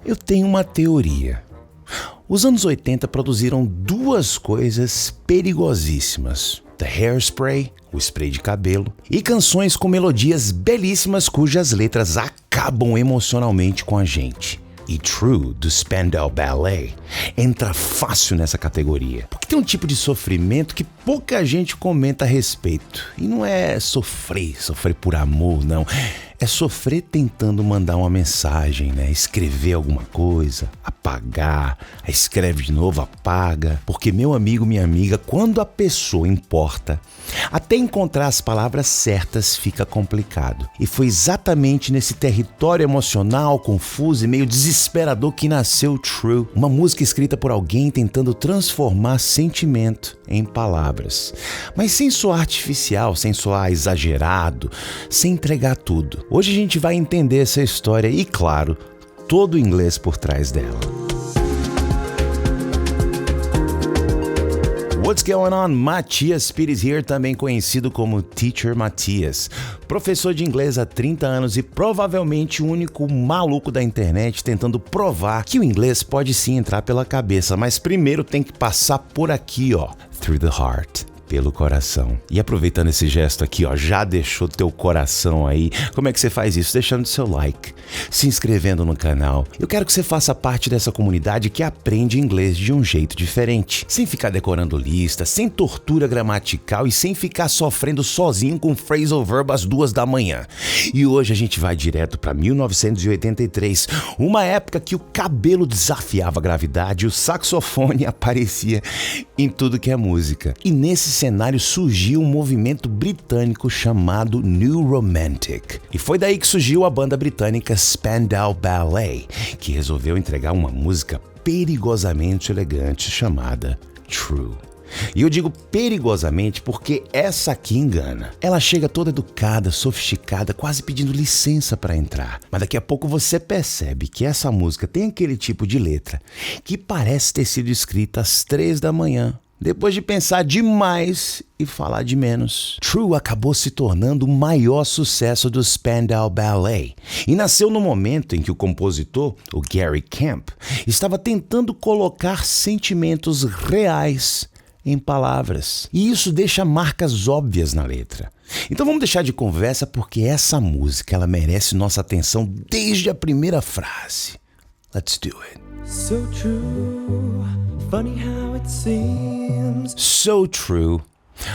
Eu tenho uma teoria. Os anos 80 produziram duas coisas perigosíssimas: The Hairspray, o spray de cabelo, e canções com melodias belíssimas cujas letras acabam emocionalmente com a gente. E True, do Spandau Ballet, entra fácil nessa categoria, porque tem um tipo de sofrimento que pouca gente comenta a respeito. E não é sofrer por amor, não. É sofrer tentando mandar uma mensagem, né? Escrever alguma coisa, apagar, escreve de novo, apaga. Porque, meu amigo, minha amiga, quando a pessoa importa, até encontrar as palavras certas fica complicado. E foi exatamente nesse território emocional, confuso e meio desesperador que nasceu True, uma música escrita por alguém tentando transformar sentimento em palavras. Mas sem soar artificial, sem soar exagerado, sem entregar tudo. Hoje a gente vai entender essa história e, claro, todo o inglês por trás dela. What's going on? Matias Pires here, também conhecido como Teacher Matias. Professor de inglês há 30 anos e provavelmente o único maluco da internet tentando provar que o inglês pode sim entrar pela cabeça, mas primeiro tem que passar por aqui, ó, through the heart. Pelo coração. E aproveitando esse gesto aqui, ó, já deixou teu coração aí? Como é que você faz isso? Deixando seu like, se inscrevendo no canal. Eu quero que você faça parte dessa comunidade que aprende inglês de um jeito diferente, sem ficar decorando lista, sem tortura gramatical e sem ficar sofrendo sozinho com phrasal verb às 2 da manhã. E hoje a gente vai direto para 1983, uma época que o cabelo desafiava a gravidade e o saxofone aparecia em tudo que é música. E nesse cenário surgiu um movimento britânico chamado New Romantic. E foi daí que surgiu a banda britânica Spandau Ballet, que resolveu entregar uma música perigosamente elegante chamada True. E eu digo perigosamente porque essa aqui engana. Ela chega toda educada, sofisticada, quase pedindo licença para entrar. Mas daqui a pouco você percebe que essa música tem aquele tipo de letra que parece ter sido escrita às 3 da manhã. Depois de pensar demais e falar de menos. True acabou se tornando o maior sucesso do Spandau Ballet e nasceu no momento em que o compositor, o Gary Kemp, estava tentando colocar sentimentos reais em palavras. E isso deixa marcas óbvias na letra. Então vamos deixar de conversa porque essa música ela merece nossa atenção desde a primeira frase. Let's do it. So true, funny how it seems. So true,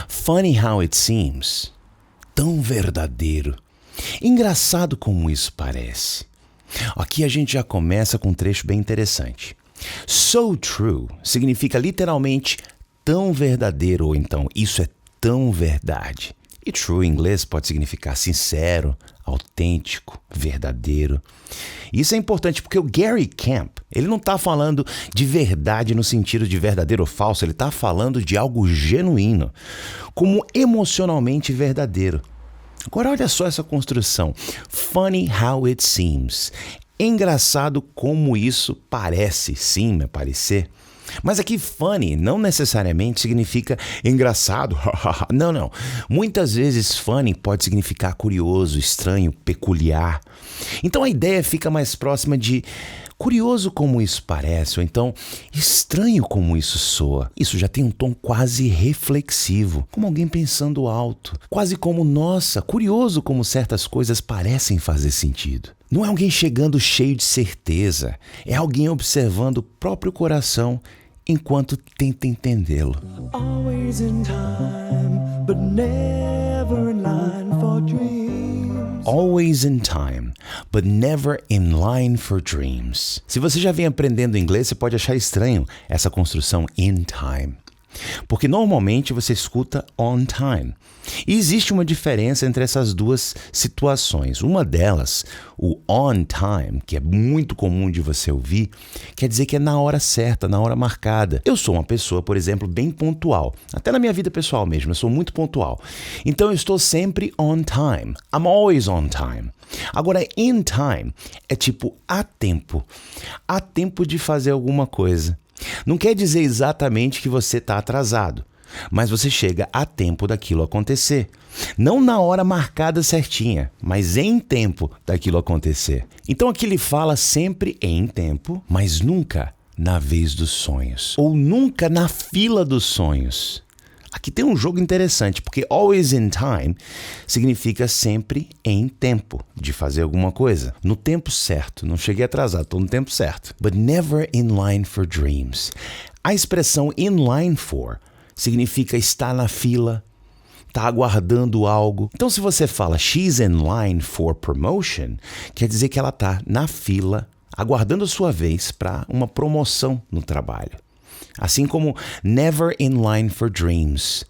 funny how it seems. Tão verdadeiro. Engraçado como isso parece. Aqui a gente já começa com um trecho bem interessante. So true significa literalmente tão verdadeiro, ou então isso é tão verdade. E true em inglês pode significar sincero, autêntico, verdadeiro. Isso é importante porque o Gary Kemp, ele não está falando de verdade no sentido de verdadeiro ou falso, ele está falando de algo genuíno, como emocionalmente verdadeiro. Agora olha só essa construção. Funny how it seems. Engraçado como isso parece, sim, me parecer. Mas aqui funny não necessariamente significa engraçado. Não. Muitas vezes funny pode significar curioso, estranho, peculiar. Então a ideia fica mais próxima de curioso como isso parece, ou então estranho como isso soa. Isso já tem um tom quase reflexivo, como alguém pensando alto. Quase como, nossa, curioso como certas coisas parecem fazer sentido. Não é alguém chegando cheio de certeza, é alguém observando o próprio coração enquanto tenta entendê-lo. Always in time, but never in line for dreams. Always in time, but never in line for dreams. Se você já vem aprendendo inglês, você pode achar estranho essa construção in time. Porque normalmente você escuta on time. E existe uma diferença entre essas duas situações. Uma delas, o on time, que é muito comum de você ouvir, quer dizer que é na hora certa, na hora marcada. Eu sou uma pessoa, por exemplo, bem pontual. Até na minha vida pessoal mesmo, eu sou muito pontual. Então eu estou sempre on time. I'm always on time. Agora, in time é tipo há tempo. Há tempo de fazer alguma coisa. Não quer dizer exatamente que você está atrasado. mas você chega a tempo daquilo acontecer. Não na hora marcada certinha, mas em tempo daquilo acontecer. Então aqui ele fala sempre em tempo, mas nunca na vez dos sonhos. Ou nunca na fila dos sonhos. Aqui tem um jogo interessante, porque always in time significa sempre em tempo de fazer alguma coisa. No tempo certo. Não cheguei atrasado, estou no tempo certo. But never in line for dreams. A expressão in line for significa estar na fila, estar aguardando algo. Então se você fala she's in line for promotion, quer dizer que ela está na fila, aguardando a sua vez para uma promoção no trabalho. Assim como never in line for dreams.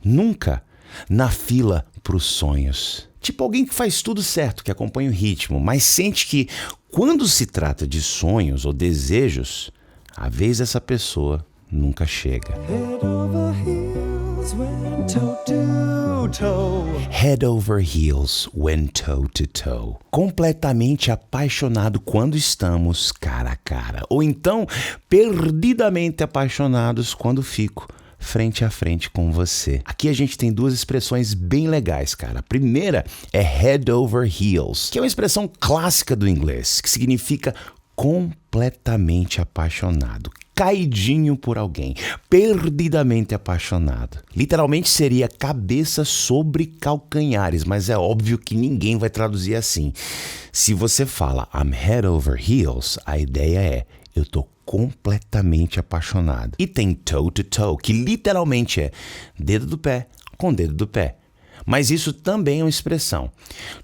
Nunca na fila para os sonhos. Tipo alguém que faz tudo certo, que acompanha o ritmo, mas sente que quando se trata de sonhos ou desejos, a vez dessa pessoa nunca chega. Head over heels went toe to toe. Head over heels when toe to toe. Completamente apaixonado quando estamos cara a cara. Ou então, perdidamente apaixonados quando fico frente a frente com você. Aqui a gente tem duas expressões bem legais, cara. A primeira é head over heels, que é uma expressão clássica do inglês, que significa completamente apaixonado, caidinho por alguém, perdidamente apaixonado. Literalmente seria cabeça sobre calcanhares, mas é óbvio que ninguém vai traduzir assim. Se você fala I'm head over heels, a ideia é eu tô completamente apaixonado. E tem toe to toe, que literalmente é dedo do pé com dedo do pé. Mas isso também é uma expressão.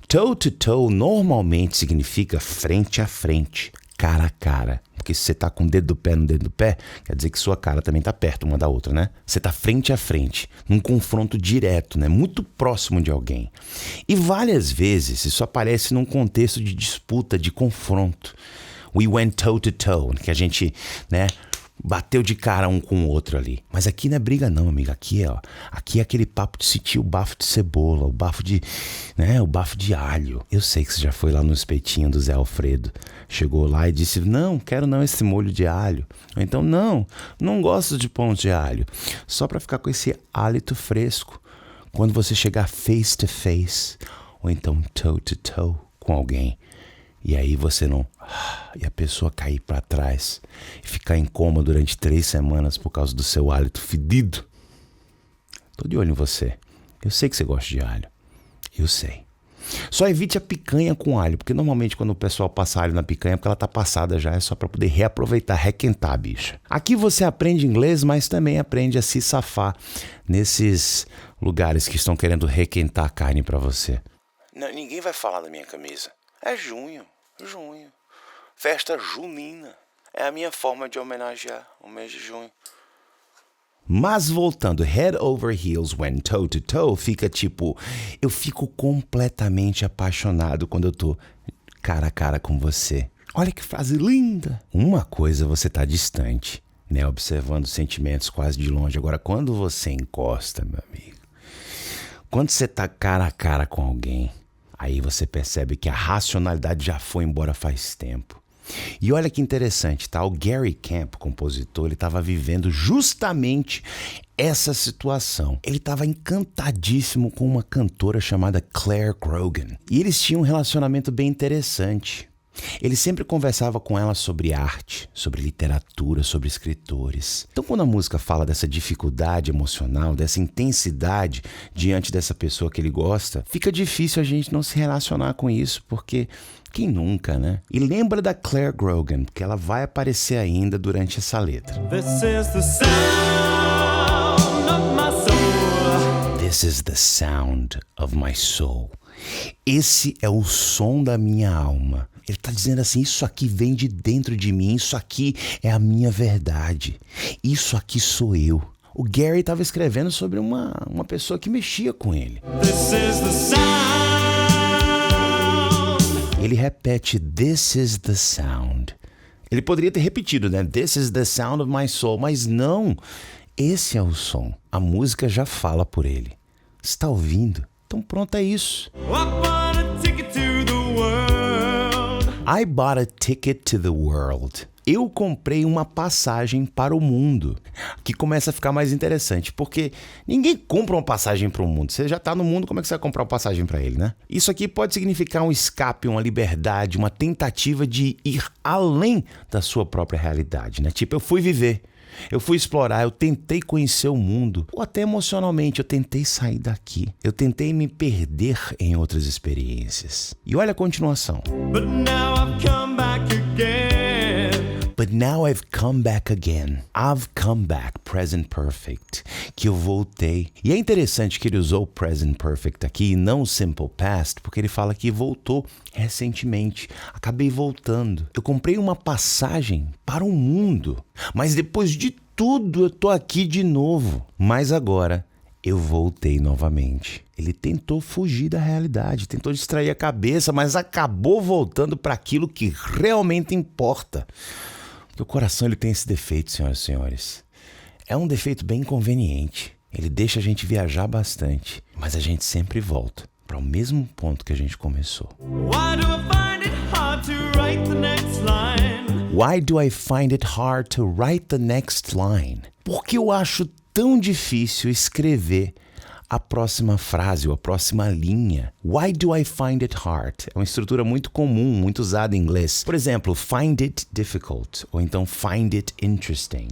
Toe to toe normalmente significa frente a frente, cara a cara. Porque se você tá com o dedo do pé no dedo do pé, quer dizer que sua cara também tá perto uma da outra, né? Você tá frente a frente, num confronto direto, né? Muito próximo de alguém. E várias vezes isso aparece num contexto de disputa, de confronto. We went toe to toe, que a gente, né, bateu de cara um com o outro ali. Mas aqui não é briga não, amiga. Aqui é aquele papo de sentir o bafo de cebola, o bafo de alho. Eu sei que você já foi lá no espetinho do Zé Alfredo. Chegou lá e disse, não, quero não esse molho de alho. Ou então, não gosto de pão de alho. Só para ficar com esse hálito fresco. Quando você chegar face to face, ou então toe to toe com alguém. E aí você não... E a pessoa cair para trás e ficar em coma durante 3 semanas por causa do seu hálito fedido. Tô de olho em você. Eu sei que você gosta de alho. Eu sei. Só evite a picanha com alho, porque normalmente quando o pessoal passa alho na picanha é porque ela tá passada já, é só para poder reaproveitar, requentar a bicha. Aqui você aprende inglês, mas também aprende a se safar nesses lugares que estão querendo requentar a carne para você. Não, ninguém vai falar da minha camisa. É junho. Festa junina. É a minha forma de homenagear o mês de junho. Mas voltando, head over heels when toe to toe fica tipo, eu fico completamente apaixonado quando eu tô cara a cara com você. Olha que frase linda. Uma coisa você tá distante, né, observando sentimentos quase de longe. Agora, quando você encosta, meu amigo, quando você tá cara a cara com alguém, aí você percebe que a racionalidade já foi embora faz tempo. E olha que interessante, tá? O Gary Camp, compositor, ele estava vivendo justamente essa situação. Ele estava encantadíssimo com uma cantora chamada Clare Grogan. E eles tinham um relacionamento bem interessante. Ele sempre conversava com ela sobre arte, sobre literatura, sobre escritores. Então, quando a música fala dessa dificuldade emocional, dessa intensidade diante dessa pessoa que ele gosta, fica difícil a gente não se relacionar com isso, porque quem nunca, né? E lembra da Clare Grogan, porque ela vai aparecer ainda durante essa letra. This is the sound of my soul. This is the sound of my soul. Esse é o som da minha alma. Ele está dizendo assim, isso aqui vem de dentro de mim, isso aqui é a minha verdade, isso aqui sou eu. O Gary estava escrevendo sobre uma pessoa que mexia com ele. This is the sound. Ele repete, this is the sound. Ele poderia ter repetido, né? This is the sound of my soul, mas não, esse é o som. A música já fala por ele. Você está ouvindo? Então pronto, é isso. I want a ticket to the world. I bought a ticket to the world. Eu comprei uma passagem para o mundo. Aqui começa a ficar mais interessante, porque ninguém compra uma passagem para o mundo. Você já está no mundo, como é que você vai comprar uma passagem para ele, né? Isso aqui pode significar um escape, uma liberdade, uma tentativa de ir além da sua própria realidade, né? Tipo, eu fui viver, eu fui explorar, eu tentei conhecer o mundo, ou até emocionalmente, eu tentei sair daqui. Eu tentei me perder em outras experiências. E olha a continuação. But now I've come back again. But now I've come back again. I've come back, present perfect. Que eu voltei. E é interessante que ele usou o present perfect aqui e não o simple past, porque ele fala que voltou recentemente. Acabei voltando. Eu comprei uma passagem para o mundo. Mas depois de tudo, eu tô aqui de novo. Mas agora eu voltei novamente. Ele tentou fugir da realidade, tentou distrair a cabeça, mas acabou voltando para aquilo que realmente importa. Porque o coração ele tem esse defeito, senhoras e senhores. É um defeito bem inconveniente. Ele deixa a gente viajar bastante, mas a gente sempre volta para o mesmo ponto que a gente começou. Why do I find it hard to write the next line? Why do I find it hard to write the next line? Porque eu acho tão difícil escrever a próxima frase ou a próxima linha. Why do I find it hard? É uma estrutura muito comum, muito usada em inglês. Por exemplo, find it difficult, ou então find it interesting.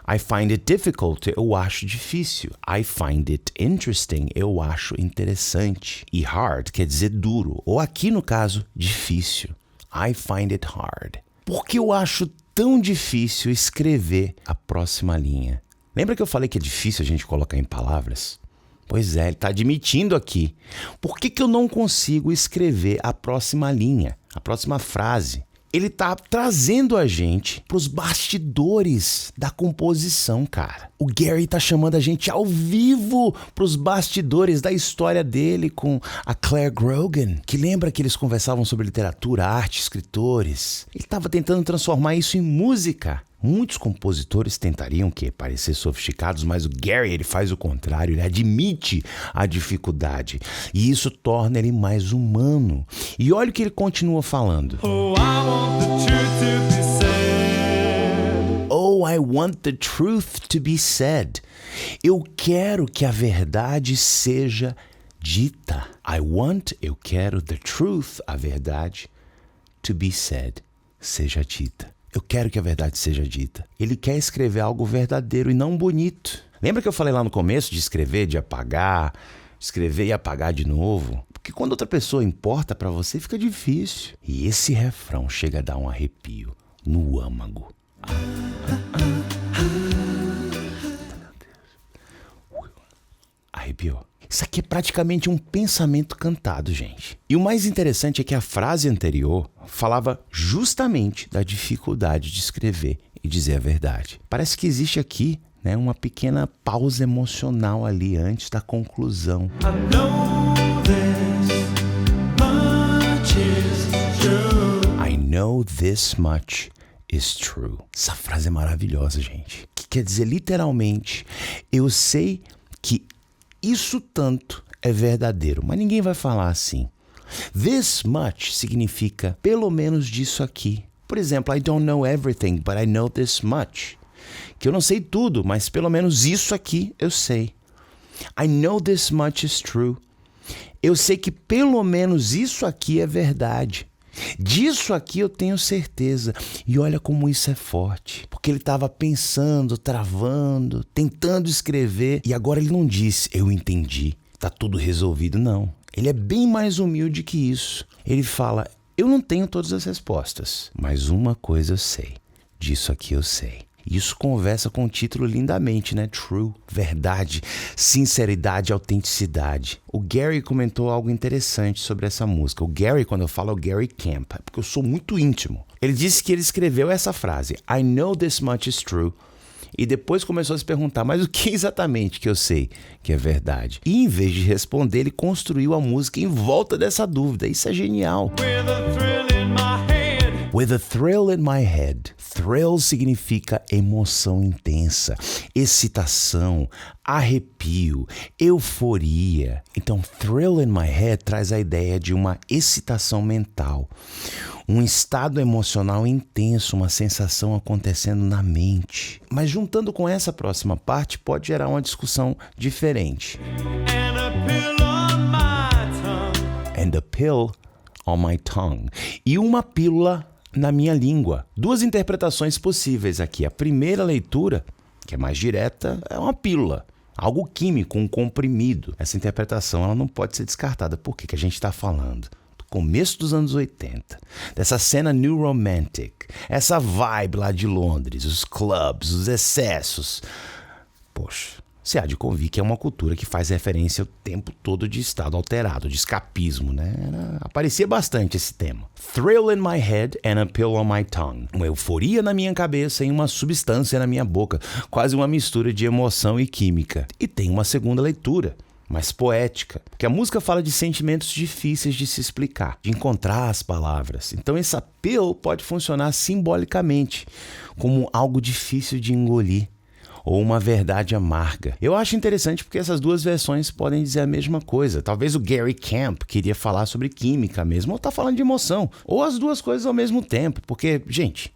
I find it difficult, eu acho difícil. I find it interesting, eu acho interessante. E hard quer dizer duro, ou aqui no caso, difícil. I find it hard. Porque eu acho tão difícil escrever a próxima linha. Lembra que eu falei que é difícil a gente colocar em palavras? Pois é, ele está admitindo aqui. Por que eu não consigo escrever a próxima linha, a próxima frase? Ele está trazendo a gente para os bastidores da composição, cara. O Gary está chamando a gente ao vivo para os bastidores da história dele com a Claire Grogan, que lembra que eles conversavam sobre literatura, arte, escritores. Ele estava tentando transformar isso em música. Muitos compositores tentariam parecer sofisticados, mas o Gary ele faz o contrário, ele admite a dificuldade e isso torna ele mais humano. E olha o que ele continua falando. Oh, I want the truth to be said. Oh, I want the truth to be said. Eu quero que a verdade seja dita. Eu quero the truth, a verdade, to be said, seja dita. Eu quero que a verdade seja dita. Ele quer escrever algo verdadeiro e não bonito. Lembra que eu falei lá no começo de escrever, de apagar, escrever e apagar de novo? Porque quando outra pessoa importa pra você, fica difícil. E esse refrão chega a dar um arrepio no âmago. Arrepiou. Isso aqui é praticamente um pensamento cantado, gente. E o mais interessante é que a frase anterior falava justamente da dificuldade de escrever e dizer a verdade. Parece que existe aqui, né, uma pequena pausa emocional ali antes da conclusão. I know this much is true. I know this much is true. Essa frase é maravilhosa, gente. Que quer dizer literalmente, eu sei que isso tanto é verdadeiro, mas ninguém vai falar assim. This much significa pelo menos disso aqui. Por exemplo, I don't know everything, but I know this much. Que eu não sei tudo, mas pelo menos isso aqui eu sei. I know this much is true. Eu sei que pelo menos isso aqui é verdade. Disso aqui eu tenho certeza. E olha como isso é forte. Porque ele estava pensando, travando, tentando escrever. E agora ele não disse, eu entendi, tá tudo resolvido, não. Ele é bem mais humilde que isso. Ele fala, eu não tenho todas as respostas, mas uma coisa eu sei. Disso aqui eu sei. Isso conversa com o título lindamente, né? True, verdade, sinceridade, autenticidade. O Gary comentou algo interessante sobre essa música. O Gary, quando eu falo, é o Gary Camp, é porque eu sou muito íntimo. Ele disse que ele escreveu essa frase, I know this much is true, e depois começou a se perguntar, mas o que exatamente que eu sei que é verdade? E em vez de responder, ele construiu a música em volta dessa dúvida. Isso é genial. With a thrill in my head. With a thrill in my head. Thrill significa emoção intensa, excitação, arrepio, euforia. Então, thrill in my head traz a ideia de uma excitação mental, um estado emocional intenso, uma sensação acontecendo na mente. Mas juntando com essa próxima parte, pode gerar uma discussão diferente. And a pill on my tongue. And a pill on my tongue. E uma pílula na minha língua. Duas interpretações possíveis aqui. A primeira leitura, que é mais direta, é uma pílula. Algo químico, um comprimido. Essa interpretação ela não pode ser descartada. Por que a gente está falando? Do começo dos anos 80. Dessa cena New Romantic. Essa vibe lá de Londres. Os clubs, os excessos. Poxa, você há de convir que é uma cultura que faz referência o tempo todo de estado alterado, de escapismo, né? Aparecia bastante esse tema. Thrill in my head and a pill on my tongue. Uma euforia na minha cabeça e uma substância na minha boca. Quase uma mistura de emoção e química. E tem uma segunda leitura, mais poética, porque a música fala de sentimentos difíceis de se explicar, de encontrar as palavras. Então essa pill pode funcionar simbolicamente, como algo difícil de engolir, ou uma verdade amarga. Eu acho interessante porque essas duas versões podem dizer a mesma coisa. Talvez o Gary Camp queria falar sobre química mesmo, ou tá falando de emoção, ou as duas coisas ao mesmo tempo, porque, gente,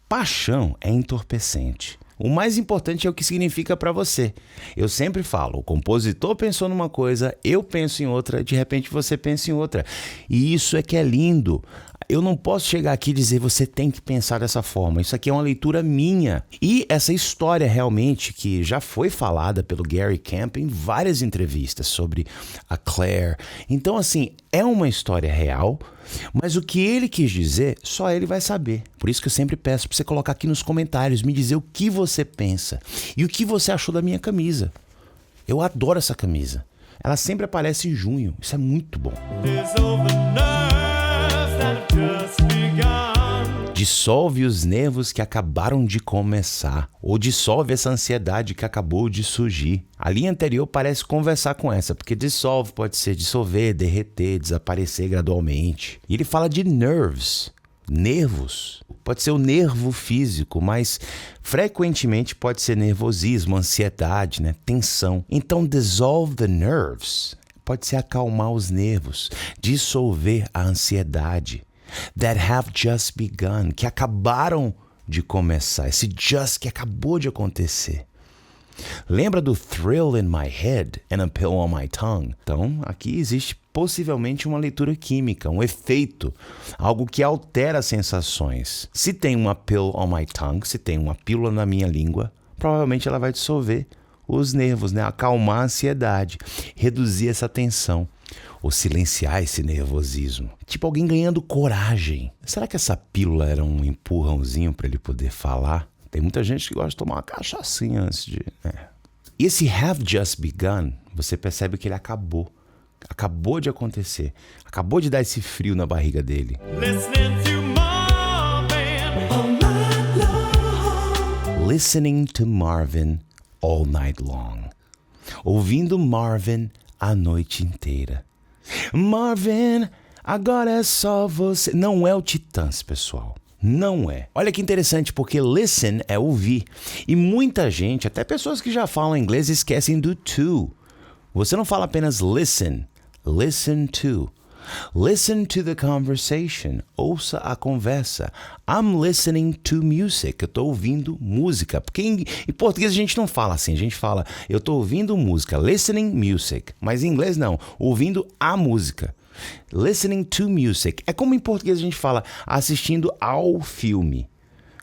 paixão é entorpecente. O mais importante é o que significa para você. Eu sempre falo, o compositor pensou numa coisa, eu penso em outra, de repente você pensa em outra. E isso é que é lindo. Eu não posso chegar aqui e dizer você tem que pensar dessa forma. Isso aqui é uma leitura minha. E essa história realmente que já foi falada pelo Gary Camp em várias entrevistas sobre a Claire. Então assim, é uma história real, mas o que ele quis dizer, só ele vai saber. Por isso que eu sempre peço para você colocar aqui nos comentários, me dizer o que você pensa e o que você achou da minha camisa. Eu adoro essa camisa. Ela sempre aparece em junho. Isso é muito bom. Dissolve the nerves that have just begun. Dissolve os nervos que acabaram de começar, ou dissolve essa ansiedade que acabou de surgir. A linha anterior parece conversar com essa, porque dissolve pode ser dissolver, derreter, desaparecer gradualmente. E ele fala de nerves, nervos. Pode ser o nervo físico, mas frequentemente pode ser nervosismo, ansiedade, né? Tensão. Então, dissolve the nerves pode ser acalmar os nervos, dissolver a ansiedade. That have just begun, que acabaram de começar, esse just que acabou de acontecer. Lembra do thrill in my head and a pill on my tongue? Então, aqui existe possivelmente uma leitura química, um efeito, algo que altera as sensações. Se tem uma pill on my tongue, se tem uma pílula na minha língua, provavelmente ela vai dissolver os nervos, né? Acalmar a ansiedade, reduzir essa tensão, ou silenciar esse nervosismo. Tipo alguém ganhando coragem. Será que essa pílula era um empurrãozinho para ele poder falar? Tem muita gente que gosta de tomar uma cachaçinha antes de... E esse have just begun, você percebe que ele acabou. Acabou de acontecer. Acabou de dar esse frio na barriga dele. Listening to Marvin all night long. Listening to Marvin all night long. Ouvindo Marvin a noite inteira. Marvin, agora é só você. Não é o Titãs, pessoal. Não é. Olha que interessante, porque listen é ouvir. E muita gente, até pessoas que já falam inglês, esquecem do to. Você não fala apenas listen. Listen to. Listen to the conversation. Ouça a conversa. I'm listening to music. Eu estou ouvindo música. Porque em português a gente não fala assim. A gente fala, eu estou ouvindo música. Listening music. Mas em inglês não. Ouvindo a música. Listening to music. É como em português a gente fala assistindo ao filme.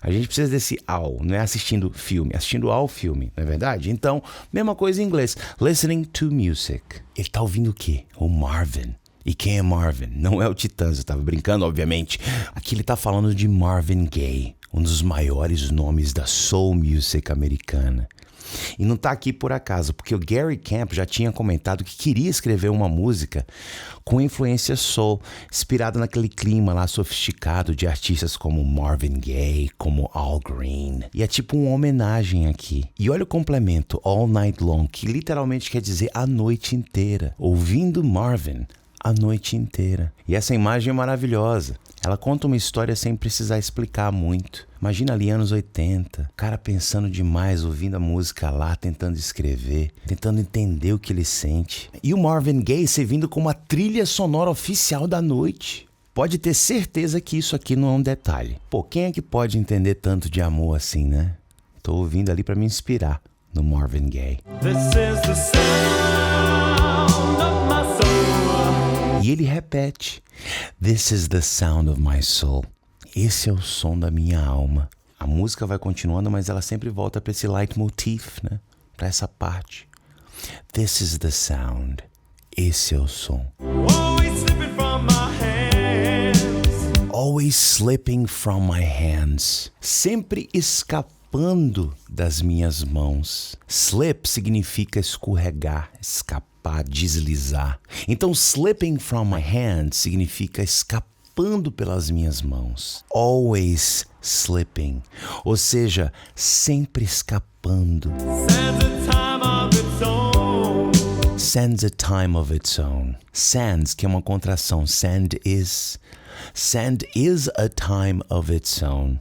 A gente precisa desse ao, não é assistindo filme, assistindo ao filme, não é verdade? Então, mesma coisa em inglês. Listening to music. Ele tá ouvindo o quê? O Marvin. E quem é Marvin? Não é o Titãs, eu tava brincando, obviamente. Aqui ele tá falando de Marvin Gaye, um dos maiores nomes da soul music americana. E não tá aqui por acaso, porque o Gary Camp já tinha comentado que queria escrever uma música com influência soul, inspirada naquele clima lá sofisticado de artistas como Marvin Gaye, como Al Green. E é tipo uma homenagem aqui. E olha o complemento, all night long, que literalmente quer dizer a noite inteira. Ouvindo Marvin a noite inteira. E essa imagem é maravilhosa. Ela conta uma história sem precisar explicar muito. Imagina ali anos 80, o cara pensando demais, ouvindo a música lá, tentando escrever, tentando entender o que ele sente. E o Marvin Gaye servindo como a trilha sonora oficial da noite. Pode ter certeza que isso aqui não é um detalhe. Pô, quem é que pode entender tanto de amor assim, né? Tô ouvindo ali pra me inspirar no Marvin Gaye. This is the sound of my soul. E ele repete: This is the sound of my soul. Esse é o som da minha alma. A música vai continuando, mas ela sempre volta para esse leitmotiv, né? Para essa parte. This is the sound. Esse é o som. Always slipping from my hands. Always slipping from my hands. Sempre escapando das minhas mãos. Slip significa escorregar, escapar, deslizar. Então, slipping from my hands significa escapando pelas minhas mãos. Always slipping. Ou seja, sempre escapando. Sands a time of its own. Sands a time of its own. Sands, que é uma contração. Sand is. Sand is a time of its own.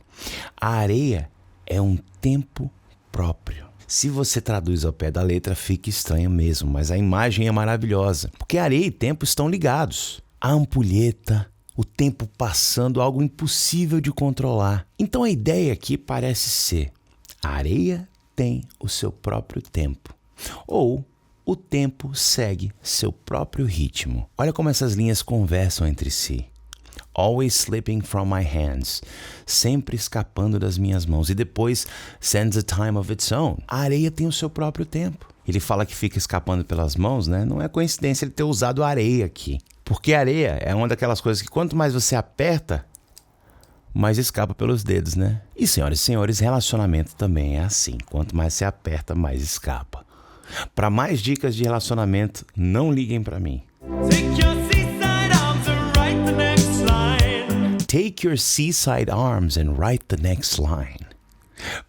A areia é um tempo próprio. Se você traduz ao pé da letra, fica estranho mesmo, mas a imagem é maravilhosa. Porque areia e tempo estão ligados. A ampulheta, o tempo passando, algo impossível de controlar. Então a ideia aqui parece ser: a areia tem o seu próprio tempo. Ou o tempo segue seu próprio ritmo. Olha como essas linhas conversam entre si. Always slipping from my hands. Sempre escapando das minhas mãos. E depois, sands a time of its own. A areia tem o seu próprio tempo. Ele fala que fica escapando pelas mãos, né? Não é coincidência ele ter usado areia aqui. Porque areia é uma daquelas coisas que quanto mais você aperta, mais escapa pelos dedos, né? E senhoras e senhores, relacionamento também é assim. Quanto mais você aperta, mais escapa. Para mais dicas de relacionamento, não liguem para mim. Take your seaside arms and write the next line. Take your seaside arms and write the next line.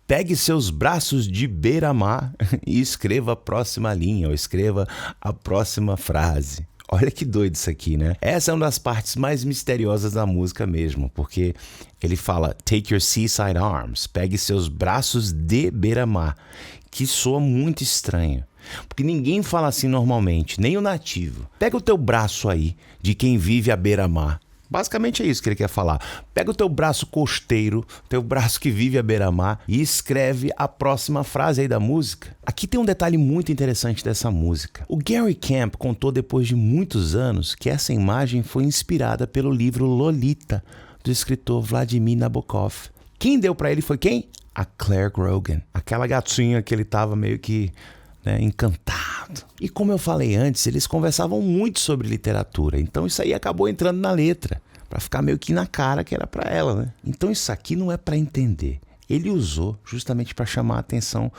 Pegue seus braços de beira-mar e escreva a próxima linha, ou escreva a próxima frase. Olha que doido isso aqui, né? Essa é uma das partes mais misteriosas da música mesmo, porque ele fala take your seaside arms, pegue seus braços de beira-mar, que soa muito estranho. Porque ninguém fala assim normalmente, nem o nativo. Pega o teu braço aí, de quem vive à beira-mar. Basicamente é isso que ele quer falar. Pega o teu braço costeiro, teu braço que vive à beira-mar e escreve a próxima frase aí da música. Aqui tem um detalhe muito interessante dessa música. O Gary Camp contou depois de muitos anos que essa imagem foi inspirada pelo livro Lolita, do escritor Vladimir Nabokov. Quem deu pra ele foi quem? A Claire Grogan. Aquela gatinha que ele tava meio que encantado. E como eu falei antes, eles conversavam muito sobre literatura, então isso aí acabou entrando na letra, pra ficar meio que na cara que era pra ela, né? Então isso aqui não é pra entender. Ele usou justamente pra chamar a atenção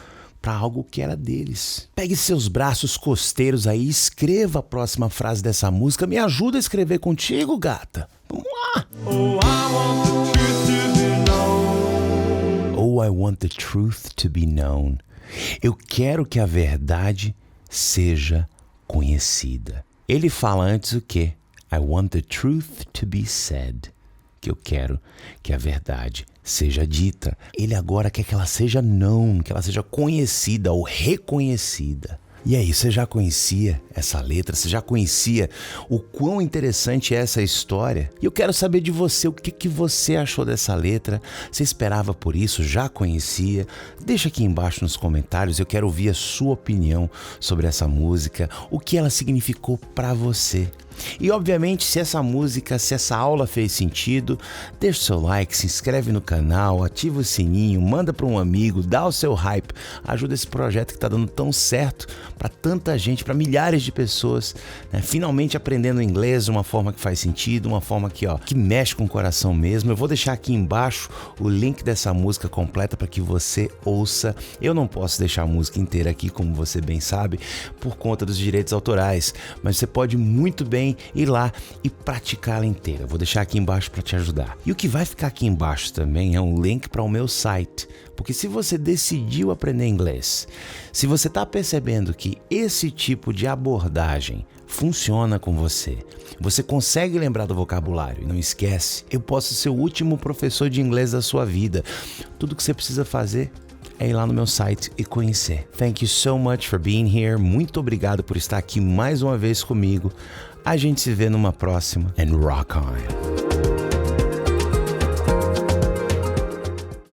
pra algo que era deles. Pegue seus braços costeiros aí e escreva a próxima frase dessa música. Me ajuda a escrever contigo, gata. Vamos lá! Oh, I want the truth to be known. Oh, I want the truth to be known. Eu quero que a verdade seja conhecida. Ele fala antes o quê? I want the truth to be said. Que eu quero que a verdade seja dita. Ele agora quer que ela seja known, que ela seja conhecida ou reconhecida. E aí, você já conhecia essa letra? Você já conhecia o quão interessante é essa história? E eu quero saber de você, o que você achou dessa letra? Você esperava por isso? Já conhecia? Deixa aqui embaixo nos comentários, eu quero ouvir a sua opinião sobre essa música, o que ela significou pra você. E obviamente, se essa música, se essa aula fez sentido, deixa o seu like, se inscreve no canal, ativa o sininho, manda para um amigo, dá o seu hype, ajuda esse projeto que está dando tão certo para tanta gente, para milhares de pessoas, né? Finalmente aprendendo inglês de uma forma que faz sentido, uma forma que mexe com o coração mesmo. Eu vou deixar aqui embaixo o link dessa música completa para que você ouça. Eu não posso deixar a música inteira aqui, como você bem sabe, por conta dos direitos autorais, mas você pode muito bem ir lá e praticá-la inteira. Vou deixar aqui embaixo para te ajudar. E o que vai ficar aqui embaixo também é um link para o meu site, porque se você decidiu aprender inglês, se você está percebendo que esse tipo de abordagem funciona com você, você consegue lembrar do vocabulário e não esquece, eu posso ser o último professor de inglês da sua vida. Tudo que você precisa fazer é ir lá no meu site e conhecer. Thank you so much for being here. Muito obrigado por estar aqui mais uma vez comigo. A gente se vê numa próxima. And rock on!